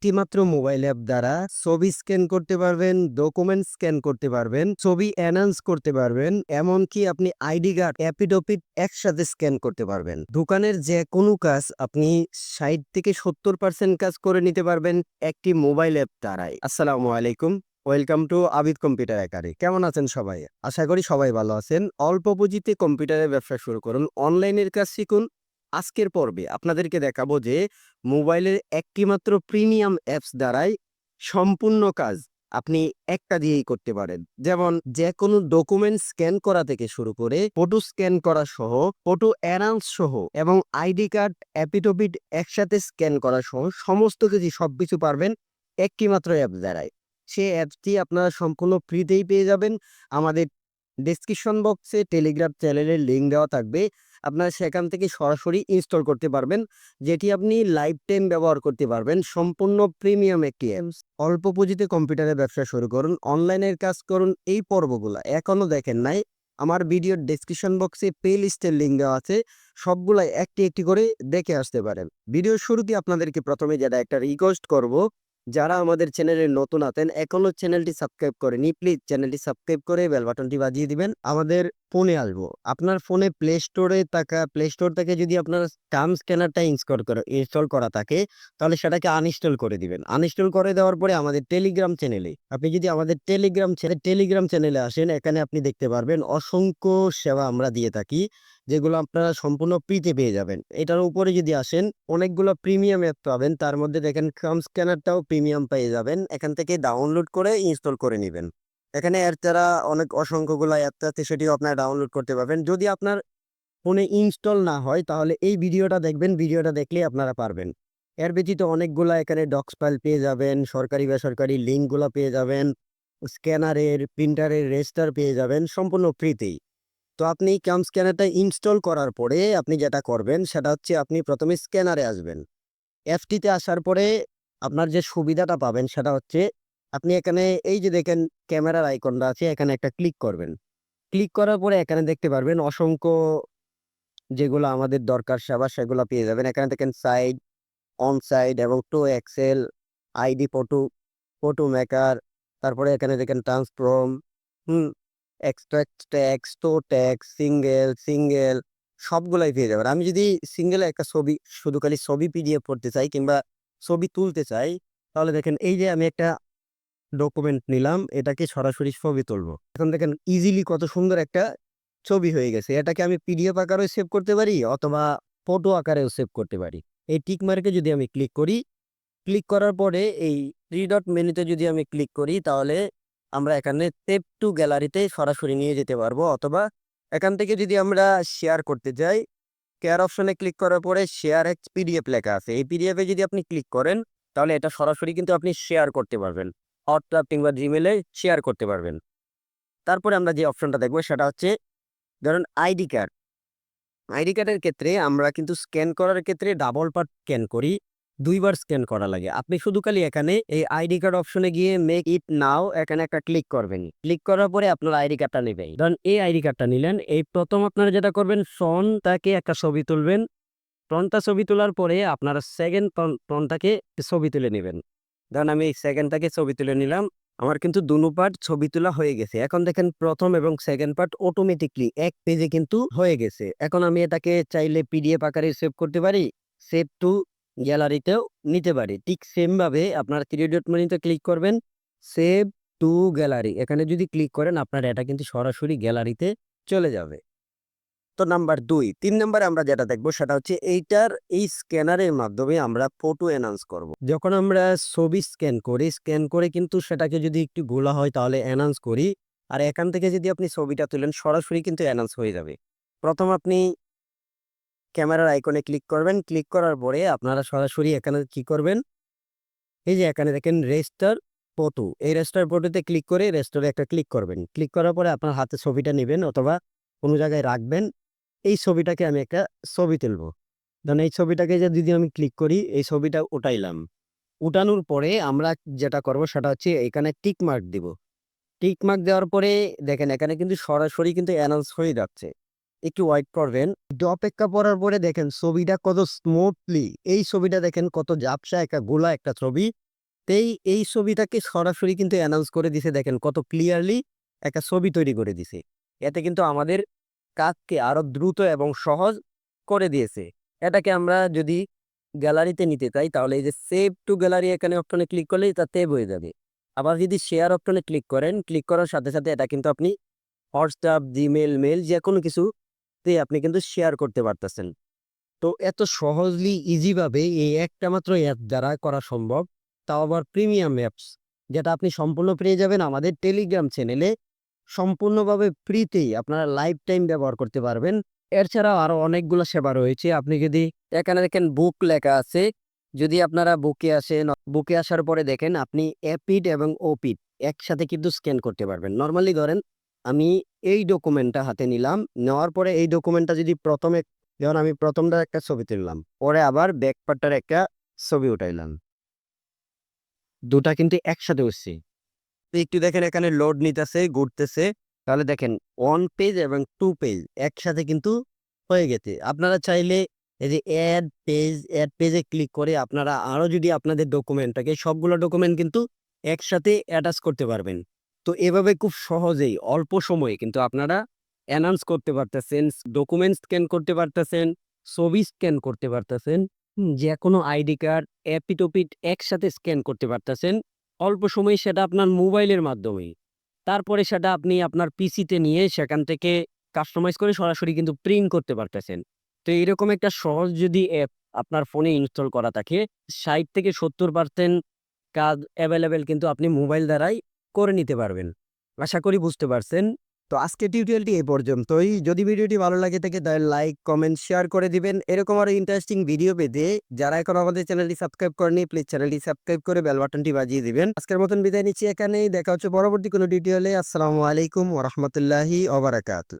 একটিমাত্র mobile app দ্বারা ছবি স্ক্যান করতে পারবেন, ডকুমেন্ট স্ক্যান করতে পারবেন, ছবি এনহান্স করতে পারবেন, এমনকি আপনি আইডি কার্ড এপিড-ওপিড একসাথে স্ক্যান করতে পারবেন। দোকানের যে কোনো কাজ আপনি ৬০ থেকে ৭০% কাজ করে নিতে পারবেন একটি মোবাইল অ্যাপ দ্বারাই। আসসালামু আলাইকুম। Welcome to Abid computer academy. কেমন আছেন সবাই? আশা করি সবাই ভালো আছেন। অল্প পুঁজিতে কম্পিউটারের ব্যবসা শুরু করুন। অনলাইনের কাজ শিখুন। আজকের পর্বে আপনাদেরকে দেখাবো যে মোবাইলের একটিমাত্র প্রিমিয়াম অ্যাপস দ্বারাই সম্পূর্ণ কাজ আপনি একটা দিয়েই করতে পারেন। যেমন যেকোনো ডকুমেন্ট স্ক্যান করা থেকে শুরু করে ফটো স্ক্যান করা সহ, ফটো এনহান্স সহ এবং আইডি কার্ড এপিড-ওপিড একসাথে স্ক্যান করা সহ সমস্ত কিছু সবকিছু পারবেন একটিমাত্র অ্যাপ দ্বারাই। সেই অ্যাপসটি আপনারা সম্পূর্ণ ফ্রিতেই পেয়ে যাবেন। আমাদের ডেসক্রিপশন বক্সে টেলিগ্রাম চ্যানেলের লিঙ্ক দেওয়া থাকবে। আপনারা সেখান থেকে সরাসরি ইনস্টল করতে পারবেন, যেটি আপনি লাইফ টাইম ব্যবহার করতে পারবেন। সম্পূর্ণ প্রিমিয়াম একটি অ্যাপস। অল্প পুঁজিতে কম্পিউটারে ব্যবসা শুরু করুন, অনলাইনের কাজ করুন। এই পর্বগুলা এখনো দেখেন নাই, আমার ভিডিওর ডেসক্রিপশন বক্সে প্লে লিস্টের লিঙ্ক দেওয়া আছে। সবগুলাই একটি একটি করে দেখে আসতে পারেন। ভিডিওর শুরুতে আপনাদেরকে প্রথমে যেটা একটা রিকোয়েস্ট করব, যারা আমাদের চ্যানেলে নতুন আছেন এখনো চ্যানেলটি সাবস্ক্রাইব করেনি, প্লিজ চ্যানেলটি সাবস্ক্রাইব করে বেল বাটনটি বাজিয়ে দিবেন। আমাদের ফোনে আসবো, আপনার ফোনে প্লে স্টোর থেকে যদি আপনার টার্ম স্ক্যানারটা ইনস্টল করা থাকে, তাহলে সেটাকে আনইনস্টল করে দিবেন। আনইনস্টল করে দেওয়ার পরে আমাদের টেলিগ্রাম চ্যানেলে আপনি যদি আমাদের টেলিগ্রাম চ্যানেলে আসেন, এখানে আপনি দেখতে পারবেন অসংখ্য সেবা আমরা দিয়ে থাকি, যেগুলো আপনারা সম্পূর্ণ ফ্রিতে পেয়ে যাবেন। এটার উপরে যদি আসেন, অনেকগুলো প্রিমিয়াম অ্যাপ পাবেন। তার মধ্যে দেখেন ক্রাম স্ক্যানারটাও প্রিমিয়াম পেয়ে যাবেন। এখান থেকে ডাউনলোড করে ইনস্টল করে নিবেন। এখানে এর ছাড়া অনেক অসংখ্যগুলো অ্যাপ আছে, সেটিও আপনারা ডাউনলোড করতে পারবেন। যদি আপনার ফোনে ইনস্টল না হয়, তাহলে এই ভিডিওটা দেখবেন, ভিডিওটা দেখলেই আপনারা পারবেন। এর ব্যতীত অনেকগুলা এখানে ডক্স ফাইল পেয়ে যাবেন, সরকারি বেসরকারি লিঙ্কগুলো পেয়ে যাবেন, স্ক্যানারের, প্রিন্টারের রেজিস্টার পেয়ে যাবেন সম্পূর্ণ ফ্রিতেই। তো আপনি ক্যাম স্ক্যানারটা ইনস্টল করার পরে আপনি যেটা করবেন সেটা হচ্ছে আপনি প্রথমে স্ক্যানারে আসবেন। অ্যাপটিতে আসার পরে আপনার যে সুবিধাটা পাবেন সেটা হচ্ছে আপনি এখানে এই যে দেখেন ক্যামেরার আইকনটা আছে, এখানে একটা ক্লিক করবেন। ক্লিক করার পরে এখানে দেখতে পারবেন অসংখ্য যেগুলো আমাদের দরকার সেবা সেগুলো পেয়ে যাবেন। এখানে দেখেন সাইড, অন সাইড এবং to Excel, ID photo, photo maker, তারপরে এখানে দেখেন transform, hmm, extract text, to text, single সবগুলাই পেয়ে যাবেন। আমি যদি সিঙ্গেল একটা ছবি, শুধু খালি ছবি পিডিএফ করতে চাই কিংবা ছবি তুলতে চাই, তাহলে দেখেন এই যে আমি একটা ডকুমেন্ট নিলাম, এটাকে সরাসরি ছবি তুলবো। এখন দেখেন ইজিলি কত সুন্দর একটা ছবি হয়ে গেছে। এটাকে আমি পিডিএফ আকারেও সেভ করতে পারি অথবা ফটো আকারেও সেভ করতে পারি। এই টিক মার্কে যদি আমি ক্লিক করি, ক্লিক করার পরে এই 3 ডট মেনুতে যদি আমি ক্লিক করি, তাহলে আমরা এখানে সেভ টু গ্যালারিতে সরাসরি নিয়ে যেতে পারবো। অথবা এখান থেকে যদি আমরা শেয়ার করতে চাই, শেয়ার অপশনে ক্লিক করার পরে শেয়ার এক্স পিডিএফ লেখা আছে। এই পিডিএফে যদি আপনি ক্লিক করেন, তাহলে এটা সরাসরি কিন্তু আপনি শেয়ার করতে পারবেন। হোয়াটসঅ্যাপ কিংবা জিমেইলে শেয়ার করতে পারবেন। তারপরে আমরা যে অপশনটা দেখবো সেটা হচ্ছে ধরুন আইডি কার্ড। আইডি কার্ডের ক্ষেত্রে আমরা কিন্তু স্ক্যান করার ক্ষেত্রে ডাবল পার্ট স্ক্যান করি, ২ বার স্ক্যান করা লাগে। আপনি শুধু খালি এখানে এই আইডি কার্ড অপশনে গিয়ে মেক ইট নাও এখানে একটা ক্লিক করবেন। ক্লিক করার পরে আপনার আইডি কার্ডটা নেবে। ধরুন এই আইডি কার্ডটা নিলেন, এই প্রথম আপনারা যেটা করবেন ফ্রন্টটাকে একটা ছবি তুলবেন। ফ্রন্টটা ছবি তোলার পরে আপনারা সেকেন্ড ফ্রন্টটাকে ছবি তুলে নিবেন। ধরেন আমি এই সেকেন্ডটাকে ছবি তুলে নিলাম। আমার কিন্তু দুনো পার্ট ছবি তোলা হয়ে গেছে। এখন দেখেন প্রথম এবং সেকেন্ড পার্ট অটোমেটিকলি এক পেজে কিন্তু হয়ে গেছে। এখন আমি এটাকে চাইলে পিডিএফ আকারে সেভ করতে পারি, সেভ টু গ্যালারিতেও নিতে পারি। ঠিক সেম ভাবে আপনার 3 ডট মেনুতে ক্লিক করবেন, সেভ টু গ্যালারি এখানে যদি ক্লিক করেন, আপনার এটা কিন্তু সরাসরি গ্যালারিতে চলে যাবে। তো নাম্বার ২, ৩ নাম্বারে আমরা যেটা দেখবো সেটা হচ্ছে এই স্ক্যানারের মাধ্যমে আমরা ফটো এনহান্স করব। যখন আমরা ছবি স্ক্যান করি, স্ক্যান করে কিন্তু সেটাকে যদি একটু গোলা হয় তাহলে এনহান্স করি। আর এখান থেকে যদি আপনি ছবিটা তুলেন, সরাসরি কিন্তু এনহান্স হয়ে যাবে। প্রথম আপনি ক্যামেরার আইকনে ক্লিক করবেন। ক্লিক করার পরে আপনারা সরাসরি এখানে কি করবেন, এই যে এখানে দেখেন রেজিস্টার ফটো, এই রেজিস্টার ফটোতে ক্লিক করে রেজিস্টারে একটা ক্লিক করবেন। ক্লিক করার পরে আপনার হাতে ছবিটা নিবেন অথবা কোনো জায়গায় রাখবেন। এই ছবিটাকে আমি একটা ছবি তুলবো। ধরেন এই ছবিটাকে যদি আমি ক্লিক করি, এই ছবিটা উঠাইলাম। উঠানোর পরে আমরা যেটা করব সেটা হচ্ছে এখানে টিক মার্ক দিব। টিক মার্ক দেওয়ার পরে দেখেন এখানে কিন্তু সরাসরি কিন্তু অ্যানাউন্স হয়ে যাচ্ছে। একটু ওয়েট করবেন। একটু অপেক্ষা করার পরে দেখেন ছবিটা কত স্মুথলি, এই ছবিটা দেখেন কত ঝাপসা একটা গোলা একটা ছবি এই ছবিটাকে সরাসরি কিন্তু অ্যানাউন্স করে দিছে, দেখেন কত ক্লিয়ারলি একটা ছবি তৈরি করে দিছে। এতে কিন্তু আমাদের কাজকে আরো দ্রুত এবং সহজ করে দিয়েছে। এটাকে আমরা যদি গ্যালারিতে নিতে চাই তাহলে এই যে সেভ টু গ্যালারি এখানে অপশনে ক্লিক করলেই তা সেভ হয়ে যাবে। আবার যদি শেয়ার অপশনে ক্লিক করেন, ক্লিক করার সাথে সাথে এটা কিন্তু আপনি হোয়াটসঅ্যাপ, জিমেল, মেল যেকোনো কিছুতে আপনি কিন্তু শেয়ার করতে পারতেছেন। তো এত সহজলি ইজি ভাবে এই একটা মাত্র অ্যাপ দ্বারা করা সম্ভব, তাও আবার প্রিমিয়াম অ্যাপস, যেটা আপনি সম্পূর্ণ পেয়ে যাবেন আমাদের টেলিগ্রাম চ্যানেলে সম্পূর্ণভাবে ফ্রিতেই আপনারা লাইফ টাইম ব্যবহার করতে পারবেন। এছাড়াও আরো অনেকগুলো সেবা রয়েছে। আপনি যদি এখানে দেখেন বুক লেখা আছে, যদি আপনারা বুকে আসেন, বুকে আসার পরে দেখেন আপনি অ্যাপিড এবং ওপিড একসাথে কিন্তু স্ক্যান করতে পারবেন। নর্মালি ধরেন আমি এই ডকুমেন্টটা হাতে নিলাম, নেওয়ার পরে এই ডকুমেন্টটা যদি প্রথমে, যেমন আমি প্রথমটা একটা ছবি তুললাম, পরে আবার ব্যাক পার্টটার একটা ছবি উঠাইলাম, দুটা কিন্তু একসাথে উঠছে। তো একটু দেখেন এখানে লোড নিতেছে, ঘুরতেছে। তাহলে দেখেন 1 পেজ এবং 2 পেজ একসাথে কিন্তু হয়ে গেছে। আপনারা চাইলে এই যে অ্যাড পেজে ক্লিক করে আপনারা আরো যদি আপনাদের ডকুমেন্টটাকে, সবগুলো ডকুমেন্ট কিন্তু একসাথে অ্যাটাচ করতে পারবেন। তো এভাবে খুব সহজেই অল্প সময়ে কিন্তু আপনারা এনহান্স করতে পারতেছেন, ডকুমেন্ট স্ক্যান করতে পারতেছেন, ছবি স্ক্যান করতে পারতেছেন, যেকোনো আইডি কার্ড, অ্যাপিটোপিট একসাথে স্ক্যান করতে পারতেছেন অল্প সময়ে, সেটা আপনার মোবাইলের মাধ্যমেই। তারপরে সেটা আপনি আপনার পিসিতে নিয়ে সেখান থেকে কাস্টমাইজ করে সরাসরি কিন্তু প্রিন্ট করতে পারতেছেন। তো এইরকম একটা সহজ যদি অ্যাপ আপনার ফোনে ইনস্টল করা থাকে, ৬০ থেকে ৭০% কাজ অ্যাভেলেবেল কিন্তু আপনি মোবাইল দ্বারাই করে নিতে পারবেন। আশা করি বুঝতে পারছেন। তো আজকের টিউটোরিয়ালটি এই পর্যন্তই। যদি ভিডিওটি ভালো লাগে থাকে তাহলে লাইক, কমেন্ট, শেয়ার করে দিবেন। এরকম আরো ইন্টারেস্টিং ভিডিও পেতে যারা এখন আমাদের চ্যানেলটি সাবস্ক্রাইব করেনি, প্লিজ চ্যানেলটি সাবস্ক্রাইব করে বেল বাটনটি বাজিয়ে দিবেন। আজকের মতন বিদায় নিচ্ছি এখানেই। দেখা হচ্ছে পরবর্তী কোনো টিউটোরিয়ালে। আসসালামু আলাইকুম ওয়া রাহমাতুল্লাহি ওয়া বারাকাতুহু।